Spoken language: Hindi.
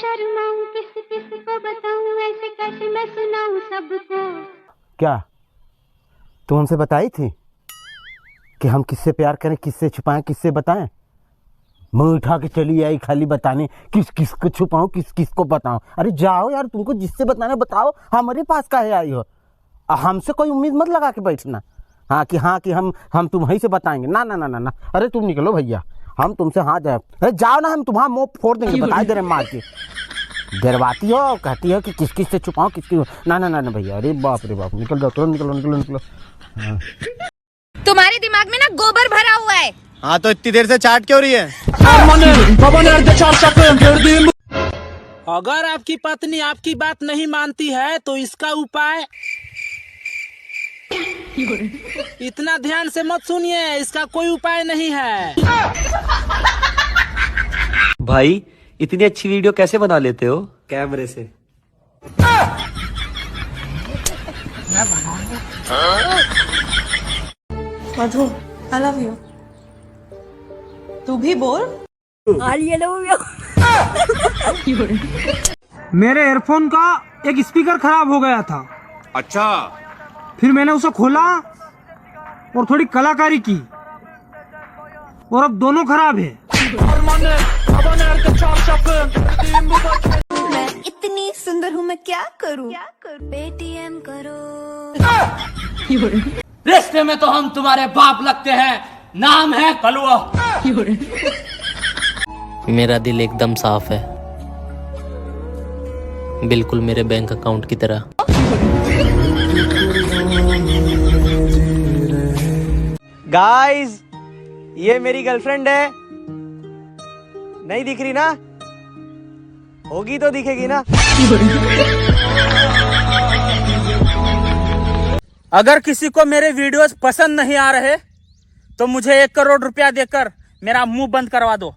शर्माऊं, किस किस को बताऊं, ऐसे कैसे मैं सुनाऊं सबको। क्या तू हमसे बताई थी कि हम किससे प्यार करें, किससे छुपाएं, किससे बताएं? मुंह उठा के चली आई खाली बताने, किस किस को छुपाऊं, किस किस को बताऊं। अरे जाओ यार, तुमको जिससे बताना बताओ, हमारे पास काहे आई हो? हमसे कोई उम्मीद मत लगा के बैठना। हाँ कि हम तुम्हीं से बताएंगे। ना ना ना ना ना, अरे तुम निकलो भैया, हम तुमसे हाँ जाए। अरे जाओ ना, हम तुम्हारा मुंह फोड़ देंगे, बता दे रहे मार के। डरवाती हो, कहती हो कि किस किस से छुपाऊं, किसकी। ना ना ना ना भैया, अरे बाप रे बाप, निकल जाओ तुरंत, निकलो निकलो निकलो। हाँ। तुम्हारे दिमाग में ना गोबर भरा हुआ है। हाँ तो इतनी देर से चाट क्यों रही है? अगर आपकी पत्नी आपकी बात नहीं मानती है तो इसका उपाय इतना ध्यान से मत सुनिए, इसका कोई उपाय नहीं है। भाई इतनी अच्छी वीडियो कैसे बना लेते हो? कैमरे से। मधु, I love you. तू भी बोल। मेरे एयरफोन का एक स्पीकर खराब हो गया था। अच्छा। फिर मैंने उसे खोला और थोड़ी कलाकारी की और अब दोनों खराब है। मैं इतनी सुंदर हूँ, मैं क्या करूँ? पेटीएम करो। रिश्ते में तो हम तुम्हारे बाप लगते हैं, नाम है कलुआ। मेरा दिल एकदम साफ है, बिल्कुल मेरे बैंक अकाउंट की तरह। गाइस, ये मेरी गर्लफ्रेंड है। नहीं दिख रही ना? होगी तो दिखेगी ना। अगर किसी को मेरे वीडियोस पसंद नहीं आ रहे तो मुझे 1 करोड़ रुपया देकर मेरा मुंह बंद करवा दो।